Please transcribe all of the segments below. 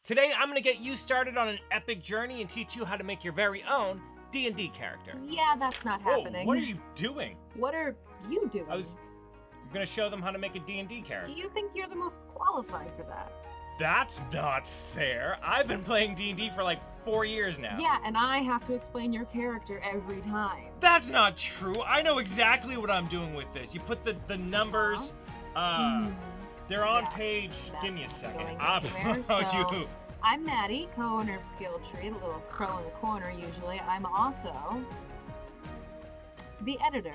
Today, I'm gonna get you started on an epic journey and teach you how to make your very own D&D character. Yeah, that's not happening. Whoa, what are you doing? What are you doing? I'm gonna show them how to make a D&D character. Do you think you're the most qualified for that? That's not fair. I've been playing D&D for like 4 years now. Yeah, and I have to explain your character every time. That's not true. I know exactly what I'm doing with this. You put the numbers, they're on page. Give me a second. So, I'm Maddie, co-owner of SkillTree, the little crow in the corner usually. I'm also the editor.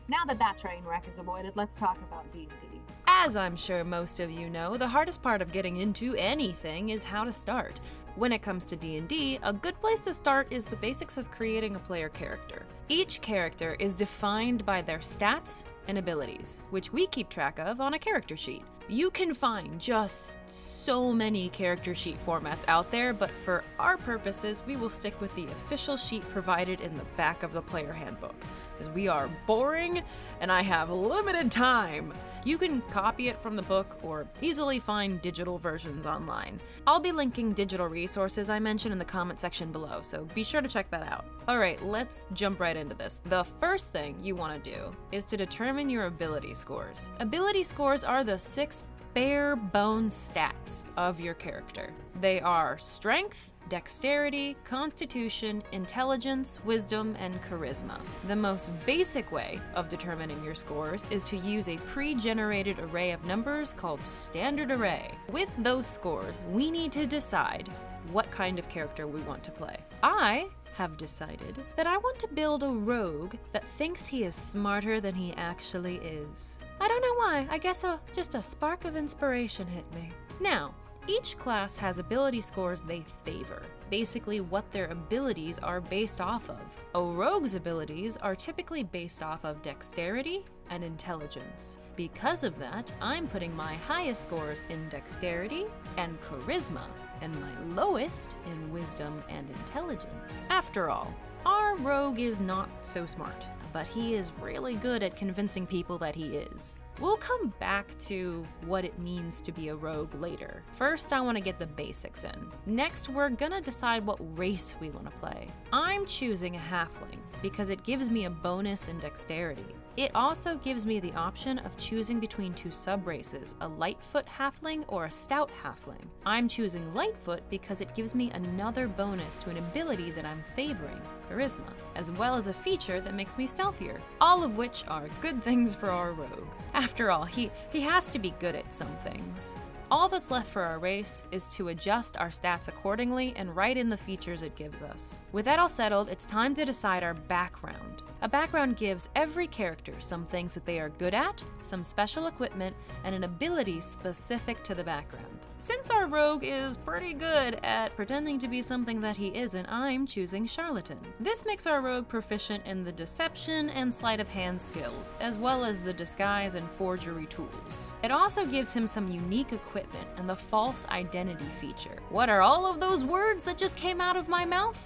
Now that train wreck is avoided, let's talk about D&D. As I'm sure most of you know, the hardest part of getting into anything is how to start. When it comes to D&D, a good place to start is the basics of creating a player character. Each character is defined by their stats and abilities, which we keep track of on a character sheet. You can find just so many character sheet formats out there, but for our purposes, we will stick with the official sheet provided in the back of the player handbook, because we are boring and I have limited time. You can copy it from the book or easily find digital versions online. I'll be linking digital resources I mentioned in the comment section below, so be sure to check that out. Alright, let's jump right into this. The first thing you want to do is to determine your ability scores. Ability scores are the 6 bare bones stats of your character. They are strength, dexterity, constitution, intelligence, wisdom, and charisma. The most basic way of determining your scores is to use a pre-generated array of numbers called standard array. With those scores, we need to decide what kind of character we want to play. I have decided that I want to build a rogue that thinks he is smarter than he actually is. I don't know why, I guess just a spark of inspiration hit me. Now, each class has ability scores they favor, basically what their abilities are based off of. A rogue's abilities are typically based off of dexterity and intelligence. Because of that, I'm putting my highest scores in dexterity and charisma, and my lowest in wisdom and intelligence. After all, our rogue is not so smart, but he is really good at convincing people that he is. We'll come back to what it means to be a rogue later. First, I want to get the basics in. Next, we're gonna decide what race we want to play. I'm choosing a halfling because it gives me a bonus in dexterity. It also gives me the option of choosing between 2 sub-races, a Lightfoot halfling or a Stout halfling. I'm choosing Lightfoot because it gives me another bonus to an ability that I'm favoring, charisma, as well as a feature that makes me stealthier, all of which are good things for our rogue. After all, he has to be good at some things. All that's left for our race is to adjust our stats accordingly and write in the features it gives us. With that all settled, it's time to decide our background. A background gives every character some things that they are good at, some special equipment, and an ability specific to the background. Since our rogue is pretty good at pretending to be something that he isn't, I'm choosing Charlatan. This makes our rogue proficient in the deception and sleight of hand skills, as well as the disguise and forgery tools. It also gives him some unique equipment and the false identity feature. What are all of those words that just came out of my mouth?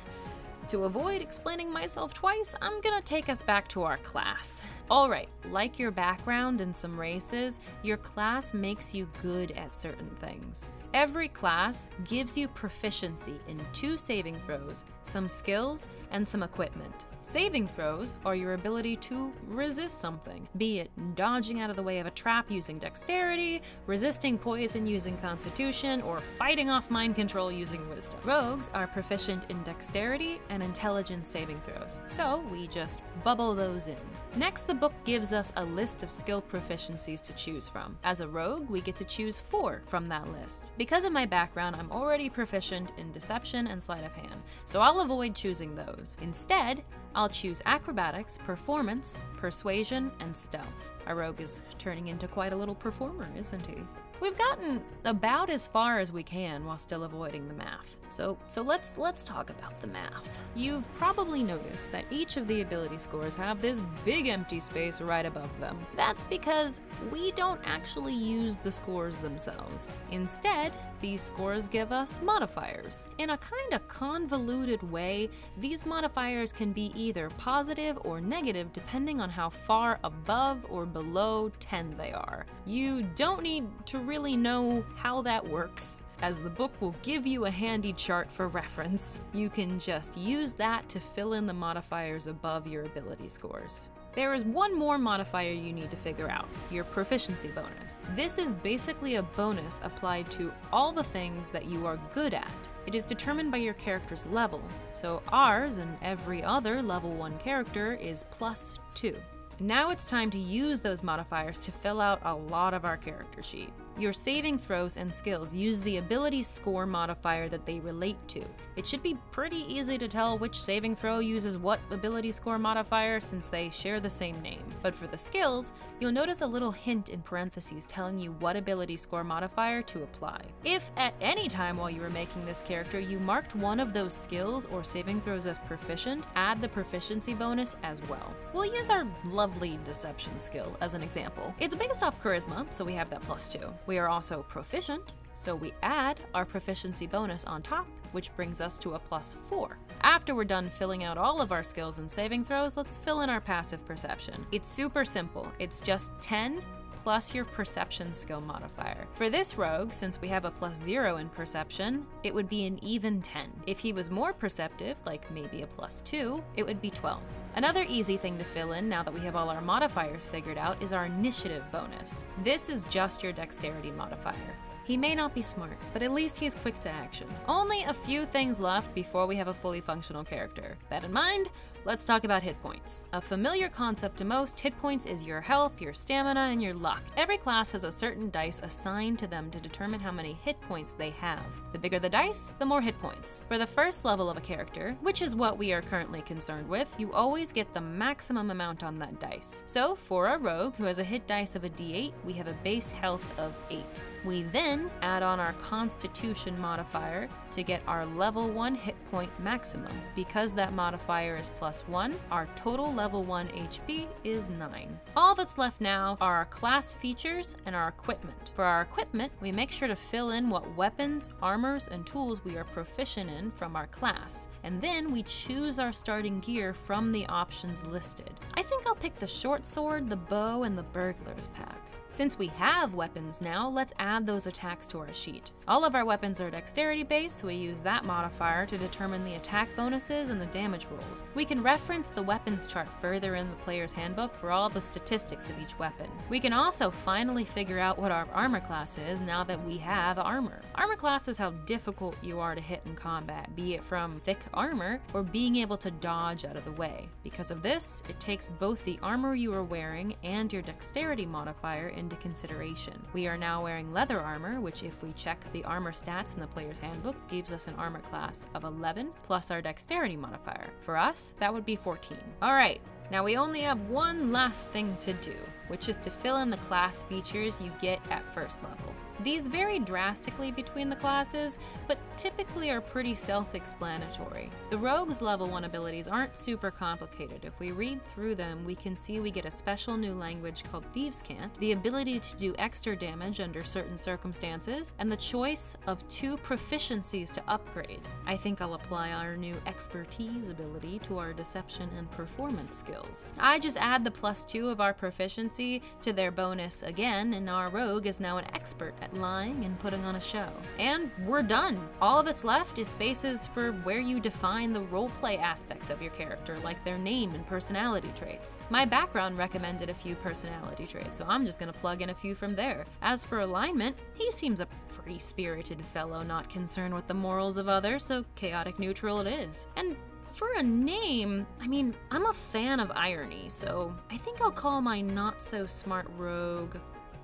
To avoid explaining myself twice, I'm gonna take us back to our class. Alright, like your background and some races, your class makes you good at certain things. Every class gives you proficiency in 2 saving throws, some skills, and some equipment. Saving throws are your ability to resist something, be it dodging out of the way of a trap using dexterity, resisting poison using constitution, or fighting off mind control using wisdom. Rogues are proficient in dexterity and intelligence saving throws, so we just bubble those in. Next, the book gives us a list of skill proficiencies to choose from. As a rogue, we get to choose 4 from that list. Because of my background, I'm already proficient in deception and sleight of hand, so I'll avoid choosing those. Instead, I'll choose acrobatics, performance, persuasion, and stealth. Our rogue is turning into quite a little performer, isn't he? We've gotten about as far as we can while still avoiding the math. So let's talk about the math. You've probably noticed that each of the ability scores have this big empty space right above them. That's because we don't actually use the scores themselves. Instead, these scores give us modifiers. In a kind of convoluted way, these modifiers can be either positive or negative depending on how far above or below 10 they are. You don't need to really know how that works. as the book will give you a handy chart for reference. You can just use that to fill in the modifiers above your ability scores. There is one more modifier you need to figure out, your proficiency bonus. This is basically a bonus applied to all the things that you are good at. It is determined by your character's level, so ours and every other level 1 character is +2. Now it's time to use those modifiers to fill out a lot of our character sheet. Your saving throws and skills use the ability score modifier that they relate to. It should be pretty easy to tell which saving throw uses what ability score modifier since they share the same name. But for the skills, you'll notice a little hint in parentheses telling you what ability score modifier to apply. If at any time while you were making this character you marked one of those skills or saving throws as proficient, add the proficiency bonus as well. We'll use our lovely deception skill as an example. It's based off charisma, so we have that +2. We are also proficient, so we add our proficiency bonus on top, which brings us to a +4. After we're done filling out all of our skills and saving throws, let's fill in our passive perception. It's super simple. It's just 10 plus your perception skill modifier. For this rogue, since we have a +0 in perception, it would be an even 10. If he was more perceptive, like maybe a +2, it would be 12. Another easy thing to fill in now that we have all our modifiers figured out is our initiative bonus. This is just your dexterity modifier. He may not be smart, but at least he's quick to action. Only a few things left before we have a fully functional character. That in mind, let's talk about hit points. A familiar concept to most, hit points is your health, your stamina, and your luck. Every class has a certain dice assigned to them to determine how many hit points they have. The bigger the dice, the more hit points. For the first level of a character, which is what we are currently concerned with, you always get the maximum amount on that dice. So for a rogue who has a hit dice of a d8, we have a base health of 8. We then add on our Constitution modifier to get our level 1 hit point maximum. Because that modifier is +1, our total level 1 HP is 9. All that's left now are our class features and our equipment. For our equipment, we make sure to fill in what weapons, armors, and tools we are proficient in from our class, and then we choose our starting gear from the options listed. I think I'll pick the short sword, the bow, and the burglar's pack. Since we have weapons now, let's add those attacks to our sheet. All of our weapons are dexterity based, so we use that modifier to determine the attack bonuses and the damage rolls. We can reference the weapons chart further in the player's handbook for all the statistics of each weapon. We can also finally figure out what our armor class is now that we have armor. Armor class is how difficult you are to hit in combat, be it from thick armor or being able to dodge out of the way. Because of this, it takes both the armor you are wearing and your dexterity modifier into consideration. We are now wearing leather armor, which if we check the armor stats in the player's handbook, gives us an armor class of 11 plus our dexterity modifier. For us, that would be 14. Alright, now we only have one last thing to do, which is to fill in the class features you get at first level. These vary drastically between the classes, but typically are pretty self-explanatory. The rogue's level 1 abilities aren't super complicated. If we read through them, we can see we get a special new language called Thieves' Cant, the ability to do extra damage under certain circumstances, and the choice of 2 proficiencies to upgrade. I think I'll apply our new Expertise ability to our Deception and Performance skills. I just add the +2 of our proficiency to their bonus again, and our rogue is now an expert at lying and putting on a show. And we're done! All that's left is spaces for where you define the roleplay aspects of your character, like their name and personality traits. My background recommended a few personality traits, so I'm just gonna plug in a few from there. As for alignment, he seems a free-spirited fellow not concerned with the morals of others, so chaotic neutral it is. And for a name, I mean, I'm a fan of irony, so I think I'll call my not-so-smart rogue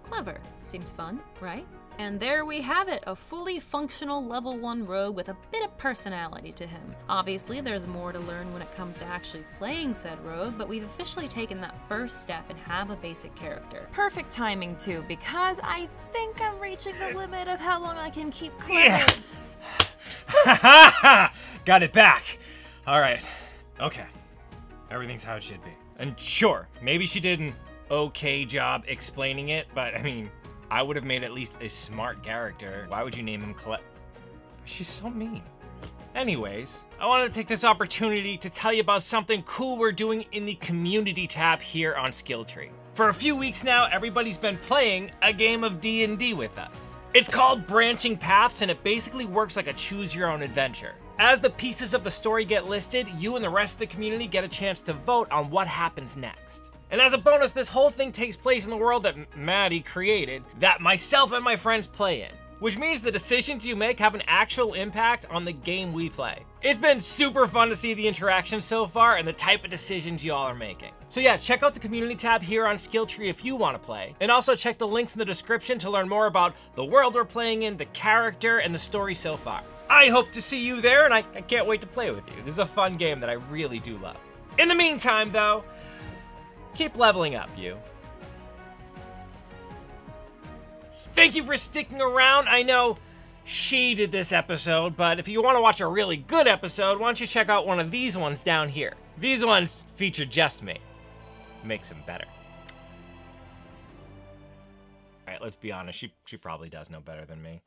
Clever. Seems fun, right? And there we have it, a fully functional level 1 rogue with a bit of personality to him. Obviously, there's more to learn when it comes to actually playing said rogue, but we've officially taken that first step and have a basic character. Perfect timing too, because I think I'm reaching the limit of how long I can keep Clever. Yeah. Got it back. All right. Okay. Everything's how it should be. And sure, maybe she did an okay job explaining it, but I mean, I would have made at least a smart character. Why would you name him She's so mean. Anyways, I wanted to take this opportunity to tell you about something cool we're doing in the community tab here on SkillTree. For a few weeks now, everybody's been playing a game of D&D with us. It's called Branching Paths, and it basically works like a choose-your-own-adventure. As the pieces of the story get listed, you and the rest of the community get a chance to vote on what happens next. And as a bonus, this whole thing takes place in the world that Maddie created, that myself and my friends play in. Which means the decisions you make have an actual impact on the game we play. It's been super fun to see the interaction so far and the type of decisions you all are making. So yeah, check out the community tab here on SkillTree if you want to play. And also check the links in the description to learn more about the world we're playing in, the character, and the story so far. I hope to see you there, and I can't wait to play with you. This is a fun game that I really do love. In the meantime, though, keep leveling up, you. Thank you for sticking around. I know she did this episode, but if you want to watch a really good episode, why don't you check out one of these ones down here. These ones feature just me. Makes them better. All right, let's be honest. She probably does know better than me.